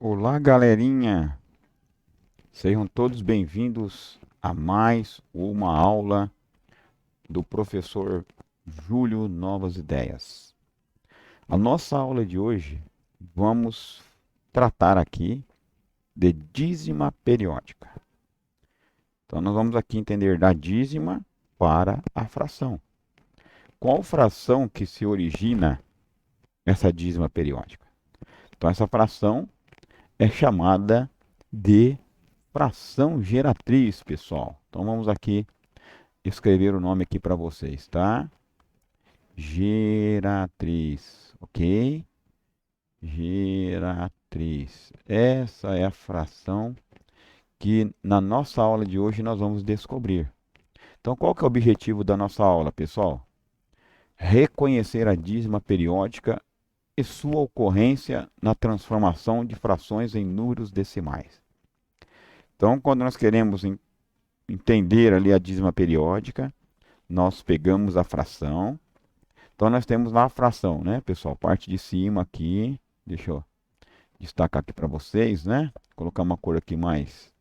Olá, galerinha! Sejam todos bem-vindos a mais uma aula do professor Júlio Novas Ideias. A nossa aula de hoje vamos tratar aqui de dízima periódica. Então, nós vamos aqui entender da dízima para a fração. Qual fração que se origina essa dízima periódica? Então, essa fração é chamada de fração geratriz, pessoal. Então vamos aqui escrever o nome aqui para vocês, tá? Geratriz, ok? Geratriz. Essa é a fração que na nossa aula de hoje nós vamos descobrir. Então qual que é o objetivo da nossa aula, pessoal? Reconhecer a dízima periódica e sua ocorrência na transformação de frações em números decimais. Então, quando nós queremos entender ali a dízima periódica, nós pegamos a fração. Então, nós temos lá a fração, né, pessoal? Parte de cima aqui, deixa eu destacar aqui para vocês, né? Colocar uma cor aqui mais,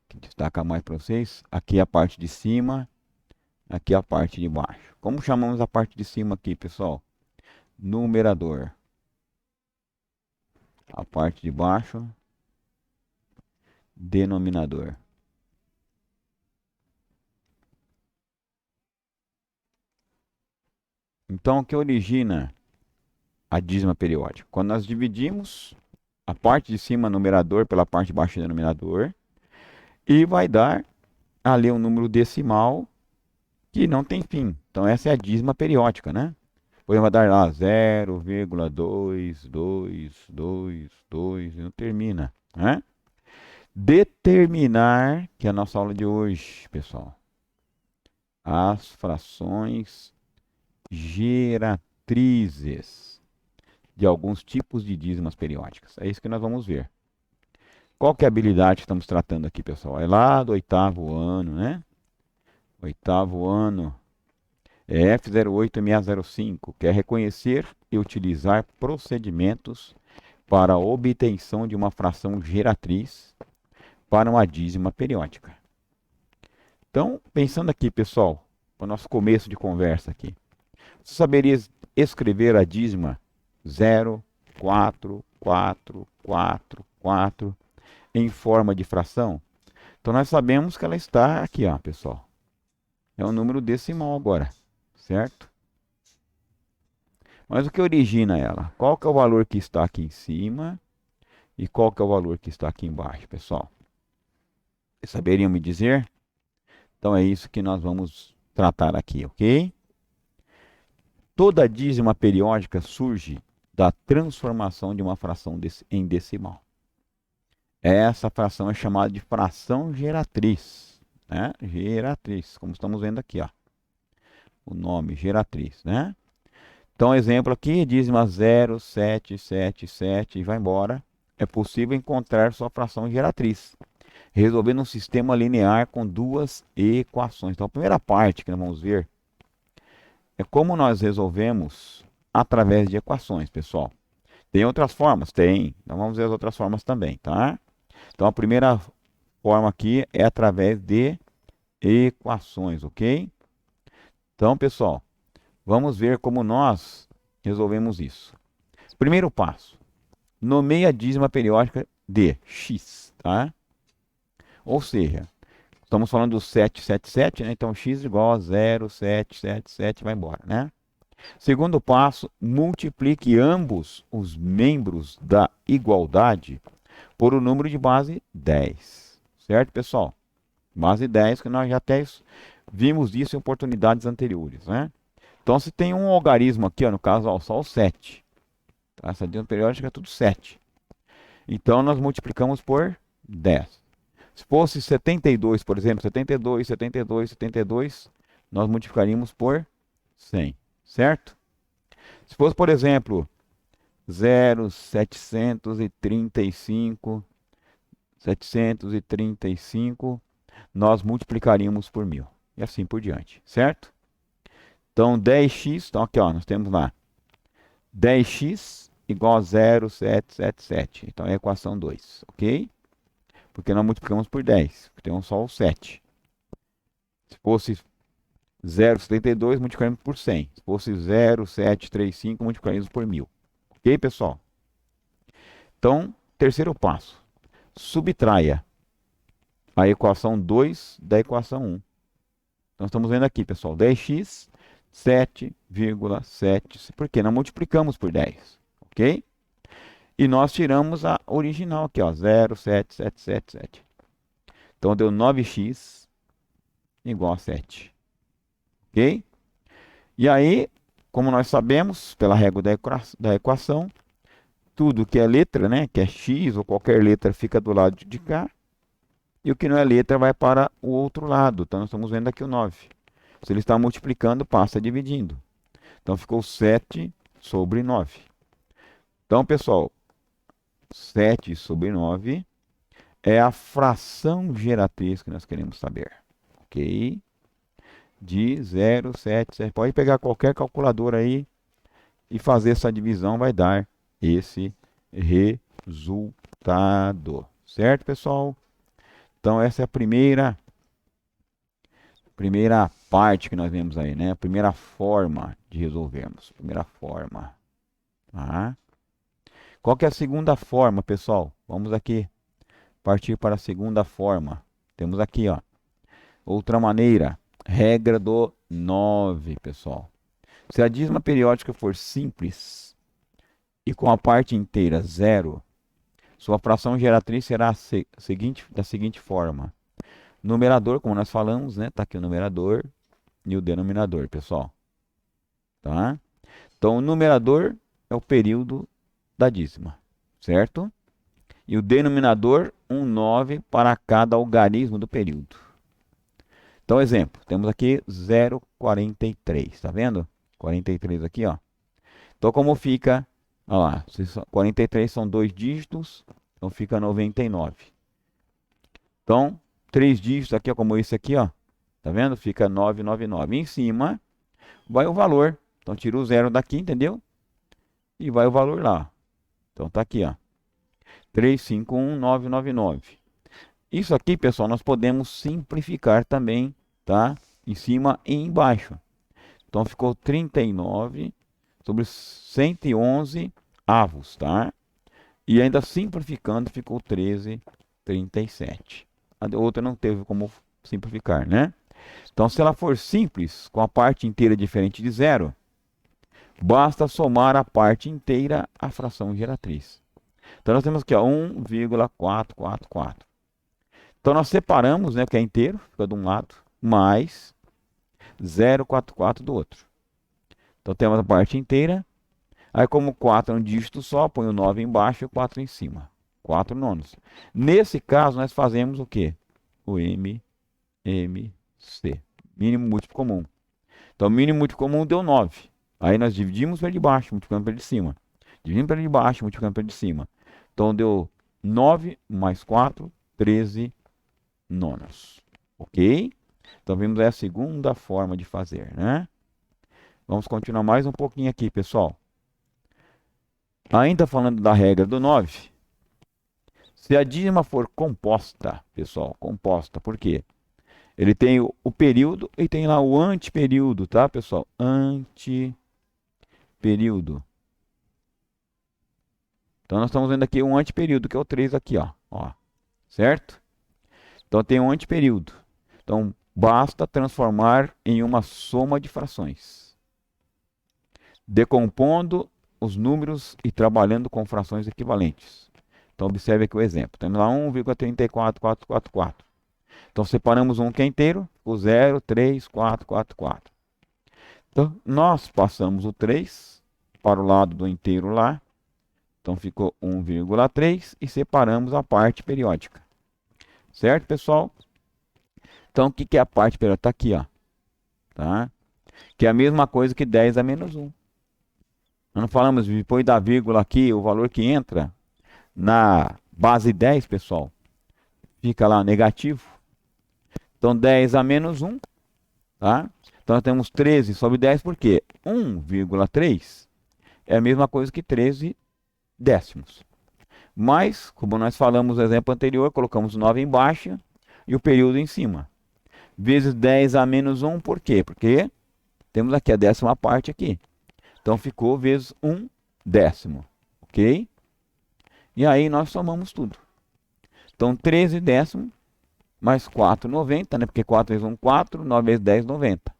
que destaca mais para vocês. Aqui é a parte de cima, aqui é a parte de baixo. Como chamamos a parte de cima aqui, pessoal? Numerador. A parte de baixo, denominador. Então, o que origina a dízima periódica? Quando nós dividimos a parte de cima, numerador, pela parte de baixo, denominador, e vai dar ali um número decimal que não tem fim. Então, essa é a dízima periódica, né? Depois vai dar lá 0,22222 e não termina, né? Determinar, que é a nossa aula de hoje, pessoal, as frações geratrizes de alguns tipos de dízimas periódicas. É isso que nós vamos ver. Qual que é a habilidade que estamos tratando aqui, pessoal? É lá do oitavo ano, né? Oitavo ano. É F086605, que é reconhecer e utilizar procedimentos para a obtenção de uma fração geratriz para uma dízima periódica. Então, pensando aqui, pessoal, para o nosso começo de conversa aqui. Você saberia escrever a dízima 0, 4, 4, 4, 4 em forma de fração? Então, nós sabemos que ela está aqui, ó, pessoal. É um número decimal agora, certo? Mas o que origina ela? Qual que é o valor que está aqui em cima e qual que é o valor que está aqui embaixo, pessoal? Vocês saberiam me dizer? Então é isso que nós vamos tratar aqui, ok? Toda dízima periódica surge da transformação de uma fração em decimal. Essa fração é chamada de fração geratriz, né? Geratriz, como estamos vendo aqui, ó. O nome, geratriz, né? Então, exemplo aqui, dízima 0,777 e vai embora. É possível encontrar sua fração geratriz, resolvendo um sistema linear com duas equações. Então, a primeira parte que nós vamos ver é como nós resolvemos através de equações, pessoal. Tem outras formas? Tem. Então, vamos ver as outras formas também, tá? Então, a primeira forma aqui é através de equações, ok? Então, pessoal, vamos ver como nós resolvemos isso. Primeiro passo, nomeie a dízima periódica de x, tá? Ou seja, estamos falando do 777, né? Então x igual a 0,777, vai embora, né? Segundo passo, multiplique ambos os membros da igualdade por o número de base 10. Certo, pessoal? Base 10, que nós já até vimos isso em oportunidades anteriores, né? Então, se tem um algarismo aqui, ó, no caso, ó, só o 7. Tá? Essa dízima periódica é tudo 7. Então, nós multiplicamos por 10. Se fosse 72, por exemplo, 72, 72, 72, nós multiplicaríamos por 100, certo? Se fosse, por exemplo, 0,735, 735, nós multiplicaríamos por 1000. E assim por diante, certo? Então, 10x, então aqui ó, nós temos lá 10x igual a 0,777. Então é a equação 2, ok? Porque nós multiplicamos por 10, temos só o 7. Se fosse 0,72, multiplicaremos por 100. Se fosse 0,735, multiplicaremos por 1000. Ok, pessoal? Então, terceiro passo. Subtraia a equação 2 da equação 1. Então, estamos vendo aqui, pessoal, 10x, 7,7. Por quê? Nós multiplicamos por 10, ok? E nós tiramos a original aqui, ó, 0,7777. Então, deu 9x igual a 7, ok? E aí, como nós sabemos, pela regra da equação, tudo que é letra, né, que é x ou qualquer letra, fica do lado de cá. E o que não é letra vai para o outro lado. Então, nós estamos vendo aqui o 9. Se ele está multiplicando, passa dividindo. Então, ficou 7 sobre 9. Então, pessoal, 7 sobre 9 é a fração geratriz que nós queremos saber. Ok? De 0,7. Pode pegar qualquer calculadora aí e fazer essa divisão, vai dar esse resultado. Certo, pessoal? Então, essa é a primeira parte que nós vemos aí, né? A primeira forma de resolvermos. Primeira forma. Tá? Qual que é a segunda forma, pessoal? Vamos aqui partir para a segunda forma. Temos aqui, ó, outra maneira. Regra do 9, pessoal. Se a dízima periódica for simples e com a parte inteira zero, sua fração geratriz será da seguinte forma. Numerador, como nós falamos, né? Tá aqui o numerador e o denominador, pessoal. Tá? Então, o numerador é o período da dízima, certo? E o denominador, 9 para cada algarismo do período. Então, exemplo, temos aqui 0,43, tá vendo? 43 aqui, ó. Então, como fica? Olha lá, 43 são 2 dígitos, então fica 99. Então, 3 dígitos aqui, ó, como esse aqui, ó. Tá vendo? Fica 999. Em cima vai o valor. Então, tira o zero daqui, entendeu? E vai o valor lá. Então, tá aqui, ó. 351,999. Isso aqui, pessoal, nós podemos simplificar também, tá? Em cima e embaixo. Então, ficou 39 sobre 111 avos, tá? E ainda simplificando, ficou 13,37. A outra não teve como simplificar, né? Então, se ela for simples, com a parte inteira diferente de zero, basta somar a parte inteira à fração geratriz. Então, nós temos aqui, ó, 1,444. Então, nós separamos, né, que é inteiro, fica de um lado, mais 0,44 do outro. Então, temos a parte inteira. Aí, como 4 é um dígito só, põe o 9 embaixo e o 4 em cima. 4 nonos. Nesse caso, nós fazemos o quê? O MMC. Mínimo múltiplo comum. Então, o mínimo múltiplo comum deu 9. Aí, nós dividimos pelo de baixo, multiplicando pelo de cima. Dividimos pelo de baixo, multiplicando pelo de cima. Então, deu 9 mais 4, 13 nonos. Ok? Então, vimos a segunda forma de fazer, né? Vamos continuar mais um pouquinho aqui, pessoal. Ainda falando da regra do 9, se a dízima for composta, pessoal, composta, por quê? Ele tem o período e tem lá o anteperíodo, tá, pessoal? Anteperíodo. Então, nós estamos vendo aqui um anteperíodo, que é o 3 aqui, ó. Certo? Então, tem um anteperíodo. Então, basta transformar em uma soma de frações. Decompondo os números e trabalhando com frações equivalentes. Então, observe aqui o exemplo. Temos lá 1,34444. Então, separamos um que é inteiro, o 0, 3, 4, 4, 4. Então, nós passamos o 3 para o lado do inteiro lá. Então, ficou 1,3 e separamos a parte periódica. Certo, pessoal? Então, o que é a parte periódica? Está aqui, ó. Tá? Que é a mesma coisa que 10 a menos 1. Nós não falamos, depois da vírgula aqui, o valor que entra na base 10, pessoal, fica lá negativo. Então, 10 a menos 1, tá? Então, nós temos 13 sobre 10, por quê? 1,3 é a mesma coisa que 13 décimos. Mas, como nós falamos no exemplo anterior, colocamos 9 embaixo e o período em cima. Vezes 10 a menos 1, por quê? Porque temos aqui a décima parte aqui. Então ficou vezes 1 décimo, ok? E aí nós somamos tudo. Então 13 décimos mais 4, 90, né? Porque 4 vezes 1, 4, 9 vezes 10, 90.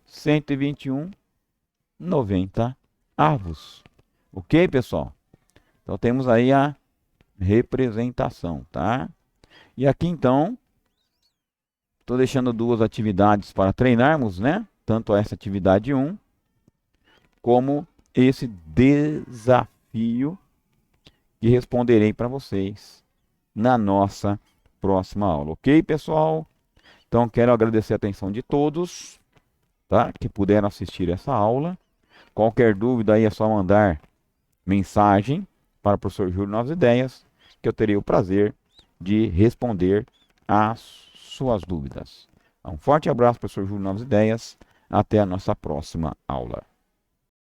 121, 90 avos. Ok, pessoal? Então temos aí a representação, tá? E aqui então, estou deixando duas atividades para treinarmos, né? Tanto essa atividade 1, como esse desafio que responderei para vocês na nossa próxima aula. Ok, pessoal? Então, quero agradecer a atenção de todos, tá? Que puderam assistir essa aula. Qualquer dúvida aí é só mandar mensagem para o professor Júlio Novas Ideias, que eu terei o prazer de responder às suas dúvidas. Um forte abraço, professor Júlio Novas Ideias. Até a nossa próxima aula.